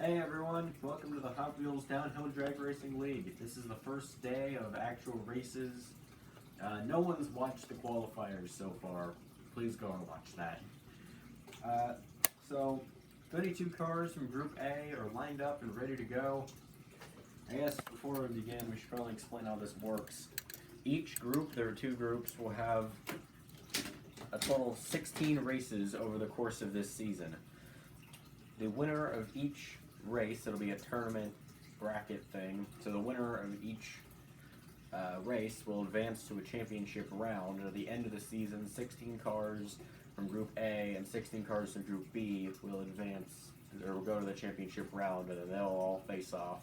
Hey everyone, welcome to the Hot Wheels Downhill Drag Racing League. This is the first day of actual races. No one's watched the qualifiers so far. Please go and watch that. So, 32 cars from Group A are lined up and ready to go. I guess before we begin, we should probably explain how this works. Each group, there are two groups, will have a total of 16 races over the course of this season. The winner of each race, it'll be a tournament bracket thing, so the winner of each race will advance to a championship round. At the end of the season, 16 cars from Group A and 16 cars from Group B will advance, or will go to the championship round, and then they'll all face off,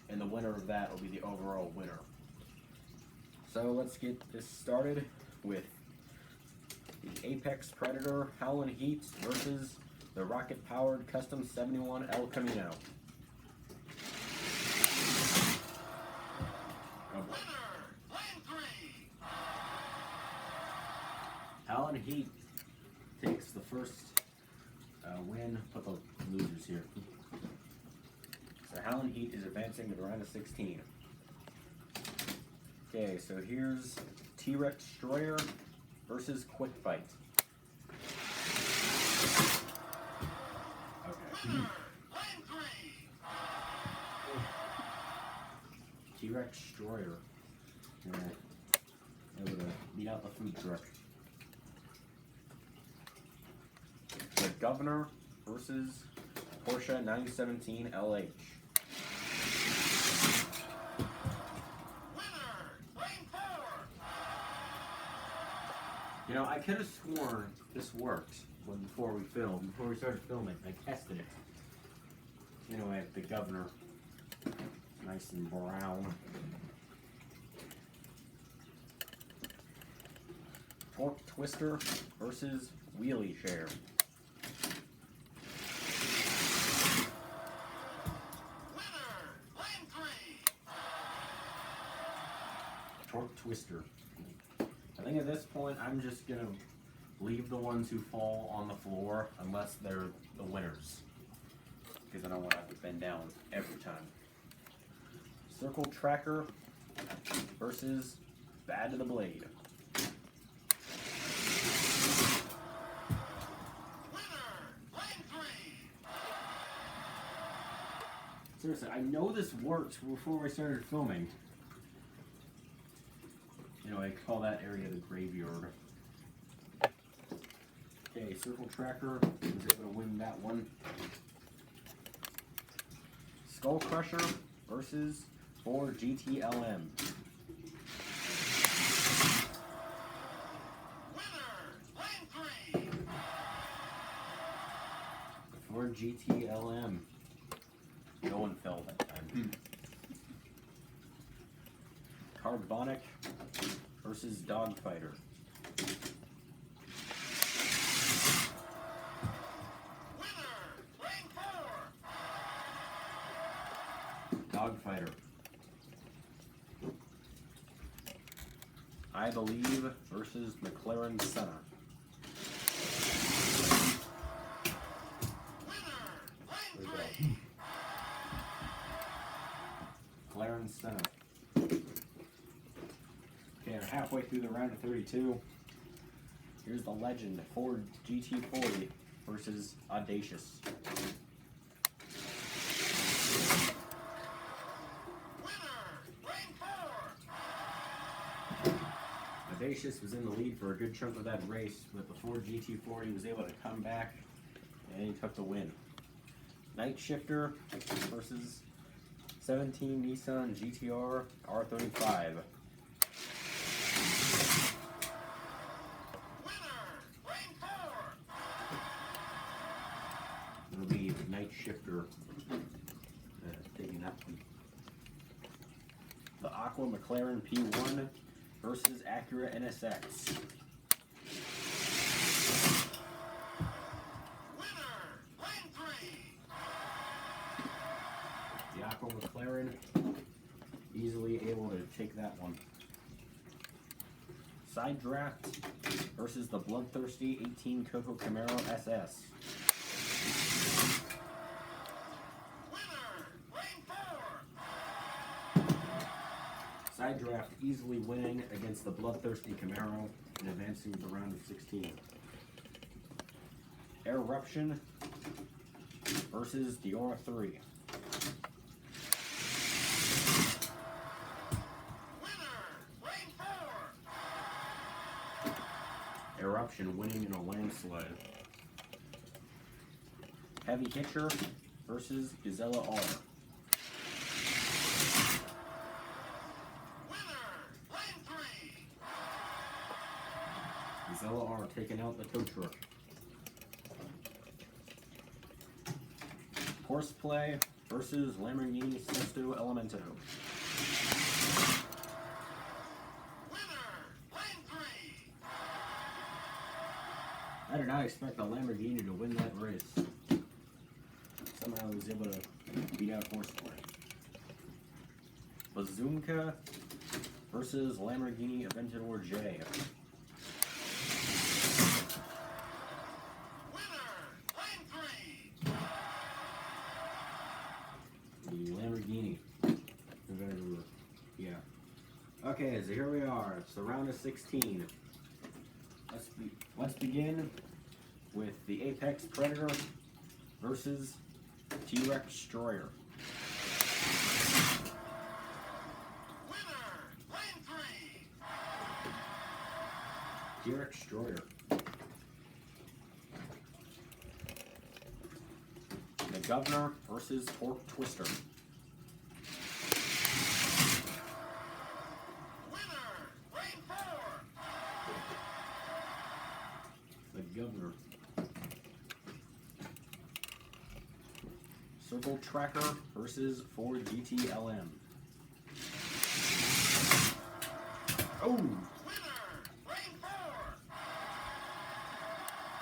and the winner of that will be the overall winner. So let's get this started with the Apex Predator Howlin' Heat versus the rocket-powered Custom 71 El Camino. Oh boy. Howlin' Heat takes the first win. Put the losers here. So Howlin' Heat is advancing to the round of 16. Okay, so here's T-Rex Destroyer versus Quick Fight. T-Rex Destroyer. Able to beat out the food truck. The Governor versus Porsche 917 LH. You know, I could have sworn this worked before we started filming. I tested it. Anyway, the Governor. Nice and brown. Torque Twister versus Wheelie Share. Torque Twister. I think at this point I'm just gonna leave the ones who fall on the floor unless they're the winners, because I don't want to have to bend down every time. Circle Tracker versus Bad to the Blade. Seriously, I know this worked before I started filming. You know, I call that area the graveyard. Okay, Circle Tracker was able to win that one. Skull Crusher versus Ford GTLM. Ford GTLM. No one fell that time. Carbonic versus Dogfighter. Dogfighter. I Believe versus McLaren Senna. McLaren Senna. Okay, we're halfway through the round of 32. Here's the legend, Ford GT40 versus Audacious. Audacious was in the lead for a good chunk of that race, but the Ford GT40 was able to come back and he took the win. Night Shifter versus 17 Nissan GTR R35. It'll be Night Shifter taking that one. The Aqua McLaren P1 versus Acura NSX. The Aqua McLaren easily able to take that one. Side Draft versus the Bloodthirsty 18 Coco Camaro SS. side draft easily winning against the bloodthirsty Camaro and advancing to the round of 16. Eruption versus Diora 3. Eruption winning in a landslide. Heavy Hitcher versus Gazella R. Gazella R taking out the tow truck. Horseplay versus Lamborghini Sesto Elemento. I did not expect the Lamborghini to win that race. Somehow he was able to beat out Horseplay. Bazooka versus Lamborghini Aventador J. The Lamborghini Aventador, yeah. Okay, so here we are. It's the round of 16. Let's begin with the Apex Predator versus T-Rex Destroyer. T-Rex Destroyer. The Governor versus Torque Twister. The Governor. Circle Tracker versus Ford GTLM. Oh!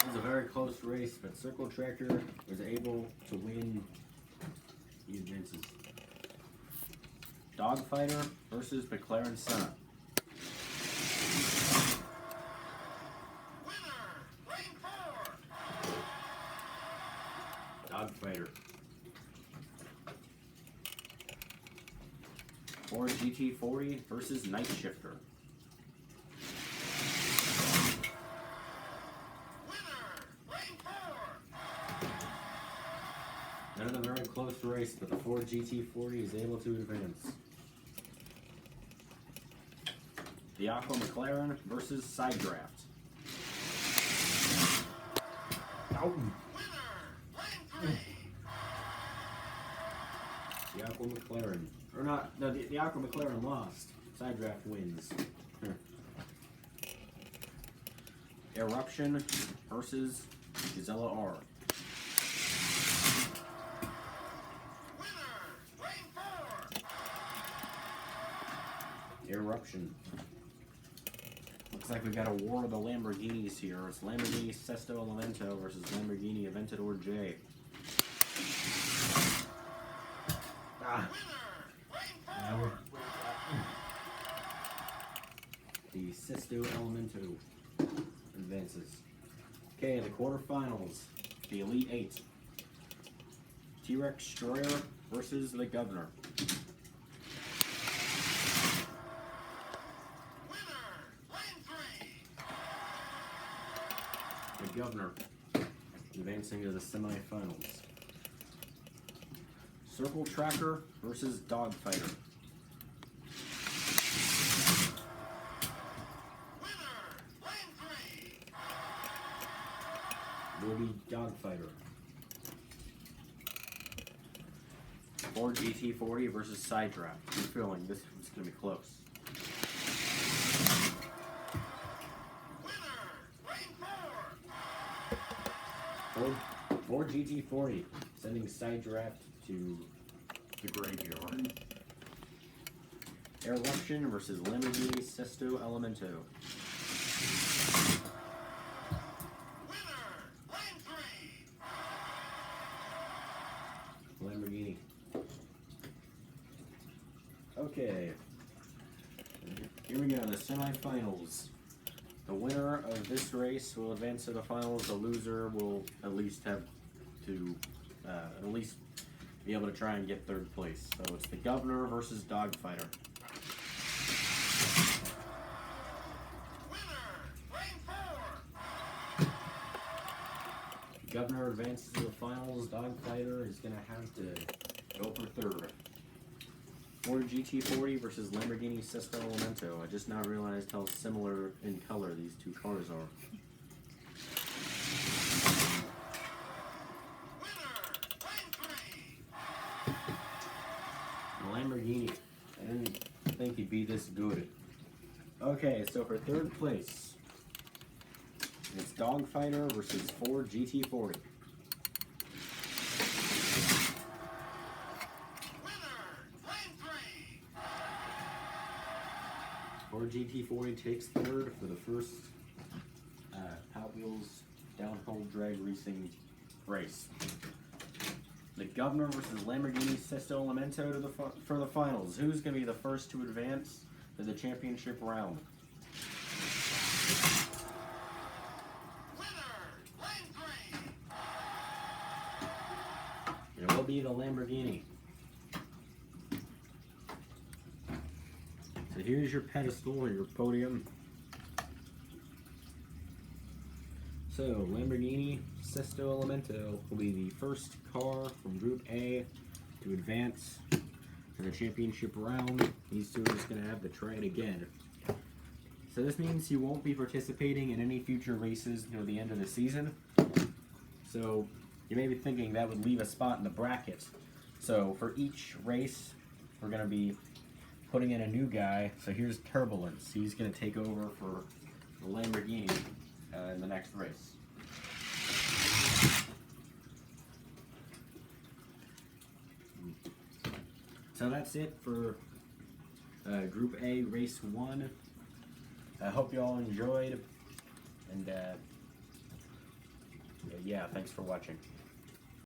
It was a very close race, but Circle Tracker was able to win. He advances. Dogfighter versus McLaren Senna. Dogfighter. Ford GT40 versus Night Shifter. Another very close race, but the Ford GT40 is able to advance. The Aqua McLaren versus Side Draft. Oh. The Aqua McLaren. Or not, no, the Aqua McLaren lost. Side Draft wins. Eruption versus Gazella R. Eruption. Looks like we got a war of the Lamborghinis here. It's Lamborghini Sesto Elemento versus Lamborghini Aventador J. The Sesto Elemento advances. Okay, the quarterfinals. The Elite 8. T-Rex Destroyer versus the Governor. The Governor advancing to the semifinals. Circle Tracker versus Dogfighter. Will be Dogfighter. Ford GT40 versus Side Draft. I'm feeling this one's going to be close. Ford GT40 sending Side Draft to the graveyard. Eruption versus Lamborghini Sesto Elemento. Lamborghini. Okay. Here we go, the semifinals. The winner of this race will advance to the finals. The loser will at least have to be able to try and get third place. So it's the Governor versus Dogfighter. advances to the finals, Dogfighter is going to have to go for third. Ford GT40 versus Lamborghini Sesto Elemento. I just now realized how similar in color these two cars are. Lamborghini. I didn't think he'd be this good. Okay, so for third place, it's Dogfighter versus Ford GT40. Ford GT40 takes third for the first Hot Wheels downhill drag racing race. The Governor versus Lamborghini Sesto Elemento for the finals. Who's going to be the first to advance to the championship round? It will be the Lamborghini. So here's your pedestal or your podium. So Lamborghini Sesto Elemento will be the first car from Group A to advance to the championship round. These two are just going to have to try it again. So this means you won't be participating in any future races until the end of the season. So you may be thinking that would leave a spot in the bracket. So for each race, we're going to be putting in a new guy. So here's Turbulence. He's going to take over for the Lamborghini in the next race. So that's it for Group A, Race 1. I hope you all enjoyed, and yeah, thanks for watching.